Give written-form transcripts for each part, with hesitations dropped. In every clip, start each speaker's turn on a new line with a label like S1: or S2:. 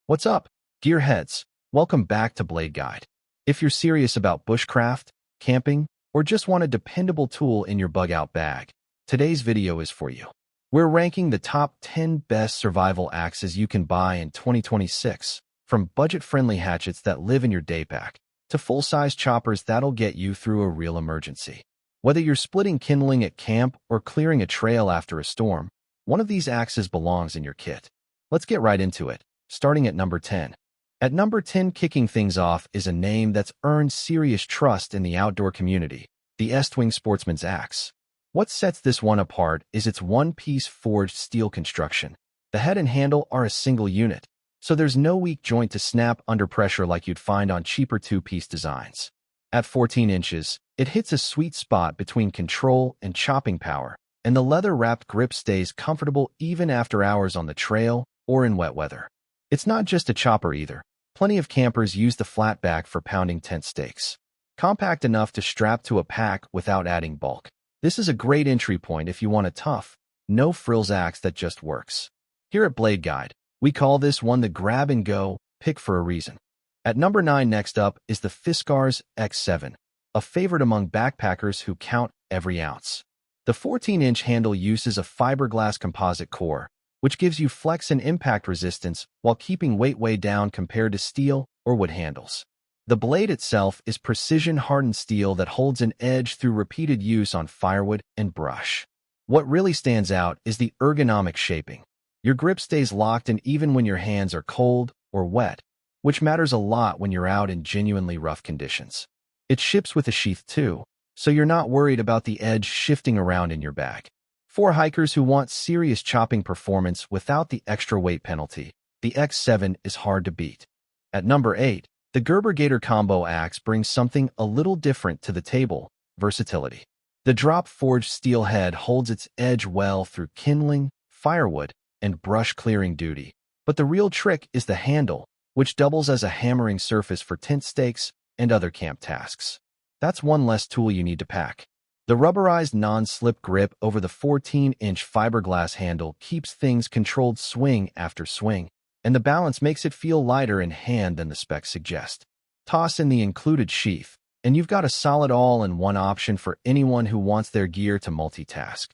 S1: What's up, gearheads? Welcome back to Blade Guide. If you're serious about bushcraft, camping, or just want a dependable tool in your bug-out bag, today's video is for you. We're ranking the top 10 best survival axes you can buy in 2026, from budget-friendly hatchets that live in your day pack to full-size choppers that'll get you through a real emergency. Whether you're splitting kindling at camp or clearing a trail after a storm, one of these axes belongs in your kit. Let's get right into it, starting at number 10. At number 10, kicking things off, is a name that's earned serious trust in the outdoor community, the Estwing Sportsman's axe. What sets this one apart is its one-piece forged steel construction. The head and handle are a single unit, so there's no weak joint to snap under pressure like you'd find on cheaper two-piece designs. At 14 inches, it hits a sweet spot between control and chopping power, and the leather-wrapped grip stays comfortable even after hours on the trail or in wet weather. It's not just a chopper either. Plenty of campers use the flat back for pounding tent stakes. Compact enough to strap to a pack without adding bulk. This is a great entry point if you want a tough, no-frills axe that just works. Here at Blade Guide, we call this one the grab-and-go pick for a reason. At number 9, next up, is the Fiskars X7, a favorite among backpackers who count every ounce. The 14-inch handle uses a fiberglass composite core, which gives you flex and impact resistance while keeping weight way down compared to steel or wood handles. The blade itself is precision-hardened steel that holds an edge through repeated use on firewood and brush. What really stands out is the ergonomic shaping. Your grip stays locked in even when your hands are cold or wet, which matters a lot when you're out in genuinely rough conditions. It ships with a sheath too, so you're not worried about the edge shifting around in your bag. For hikers who want serious chopping performance without the extra weight penalty, the X7 is hard to beat. At number 8, the Gerber Gator combo axe brings something a little different to the table: versatility. The drop-forged steel head holds its edge well through kindling, firewood, and brush clearing duty. But the real trick is the handle, which doubles as a hammering surface for tent stakes and other camp tasks. That's one less tool you need to pack. The rubberized non-slip grip over the 14-inch fiberglass handle keeps things controlled swing after swing, and the balance makes it feel lighter in hand than the specs suggest. Toss in the included sheath, and you've got a solid all-in-one option for anyone who wants their gear to multitask.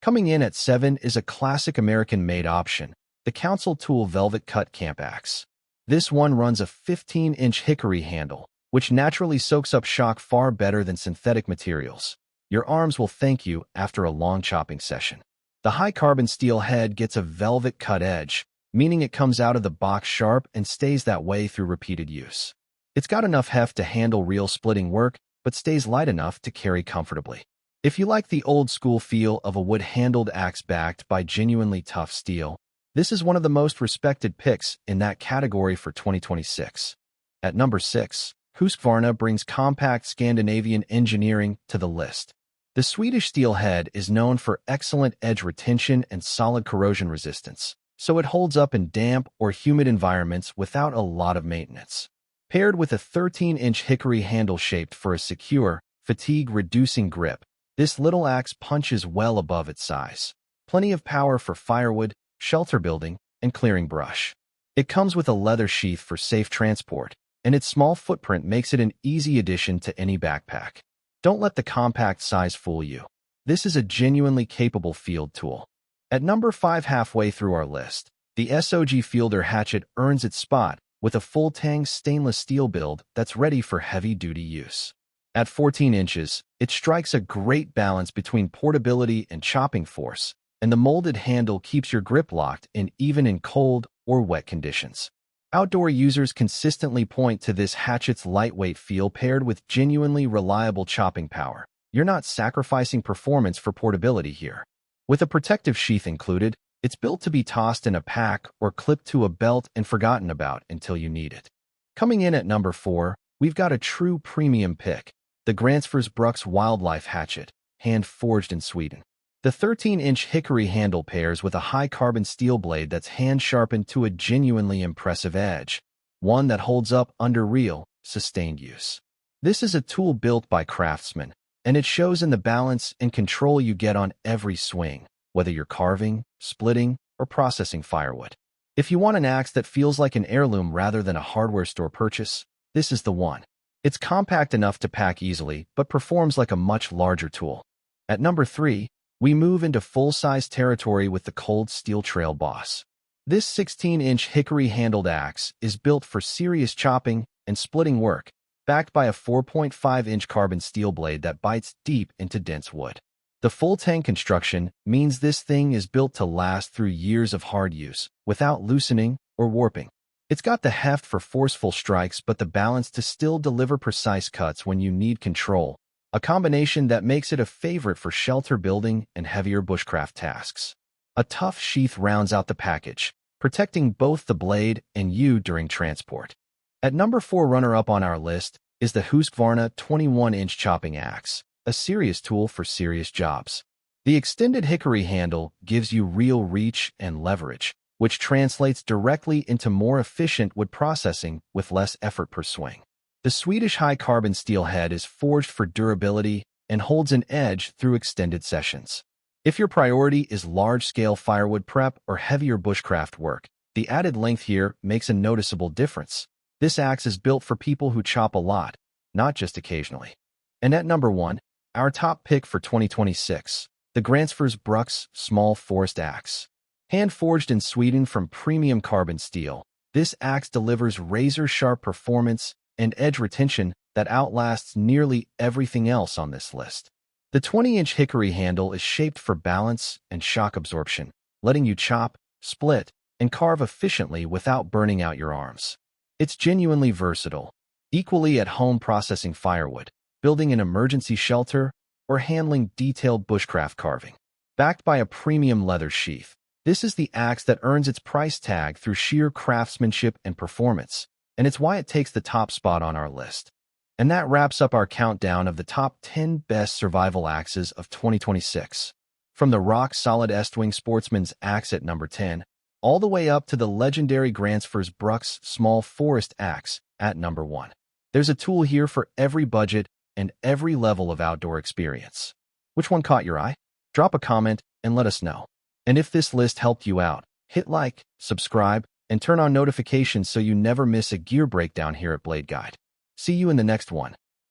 S1: Coming in at 7 is a classic American-made option, the Council Tool Velvet Cut Camp Axe. This one runs a 15-inch hickory handle, which naturally soaks up shock far better than synthetic materials. Your arms will thank you after a long chopping session. The high-carbon steel head gets a velvet-cut edge, meaning it comes out of the box sharp and stays that way through repeated use. It's got enough heft to handle real splitting work, but stays light enough to carry comfortably. If you like the old-school feel of a wood-handled axe backed by genuinely tough steel, this is one of the most respected picks in that category for 2026. At number 6, Husqvarna brings compact Scandinavian engineering to the list. The Swedish steel head is known for excellent edge retention and solid corrosion resistance, so it holds up in damp or humid environments without a lot of maintenance. Paired with a 13-inch hickory handle shaped for a secure, fatigue-reducing grip, this little axe punches well above its size. Plenty of power for firewood, shelter building, and clearing brush. It comes with a leather sheath for safe transport, and its small footprint makes it an easy addition to any backpack. Don't let the compact size fool you. This is a genuinely capable field tool. At number 5, halfway through our list, the SOG Fielder Hatchet earns its spot with a full-tang stainless steel build that's ready for heavy-duty use. At 14 inches, it strikes a great balance between portability and chopping force, and the molded handle keeps your grip locked in even in cold or wet conditions. Outdoor users consistently point to this hatchet's lightweight feel paired with genuinely reliable chopping power. You're not sacrificing performance for portability here. With a protective sheath included, it's built to be tossed in a pack or clipped to a belt and forgotten about until you need it. Coming in at number 4, we've got a true premium pick, the Gränsfors Bruks Wildlife Hatchet, hand-forged in Sweden. The 13-inch hickory handle pairs with a high-carbon steel blade that's hand-sharpened to a genuinely impressive edge, one that holds up under real, sustained use. This is a tool built by craftsmen, and it shows in the balance and control you get on every swing, whether you're carving, splitting, or processing firewood. If you want an axe that feels like an heirloom rather than a hardware store purchase, this is the one. It's compact enough to pack easily, but performs like a much larger tool. At number 3, we move into full-size territory with the Cold Steel Trail Boss. This 16-inch hickory-handled axe is built for serious chopping and splitting work, backed by a 4.5-inch carbon steel blade that bites deep into dense wood. The full-tank construction means this thing is built to last through years of hard use, without loosening or warping. It's got the heft for forceful strikes but the balance to still deliver precise cuts when you need control, a combination that makes it a favorite for shelter building and heavier bushcraft tasks. A tough sheath rounds out the package, protecting both the blade and you during transport. At number 4, runner-up on our list, is the Husqvarna 21-inch chopping axe, a serious tool for serious jobs. The extended hickory handle gives you real reach and leverage, which translates directly into more efficient wood processing with less effort per swing. The Swedish high-carbon steel head is forged for durability and holds an edge through extended sessions. If your priority is large-scale firewood prep or heavier bushcraft work, the added length here makes a noticeable difference. This axe is built for people who chop a lot, not just occasionally. And at number 1, our top pick for 2026, the Gränsfors Bruks Small Forest Axe. Hand-forged in Sweden from premium carbon steel, this axe delivers razor-sharp performance and edge retention that outlasts nearly everything else on this list. The 20-inch hickory handle is shaped for balance and shock absorption, letting you chop, split, and carve efficiently without burning out your arms. It's genuinely versatile, equally at home processing firewood, building an emergency shelter, or handling detailed bushcraft carving. Backed by a premium leather sheath, this is the axe that earns its price tag through sheer craftsmanship and performance, and it's why it takes the top spot on our list. And that wraps up our countdown of the top 10 best survival axes of 2026. From the rock-solid Estwing Sportsman's axe at number 10, all the way up to the legendary Gränsfors Bruks Small Forest Axe at number 1. There's a tool here for every budget and every level of outdoor experience. Which one caught your eye? Drop a comment and let us know. And if this list helped you out, hit like, subscribe, and turn on notifications so you never miss a gear breakdown here at Blade Guide. See you in the next one.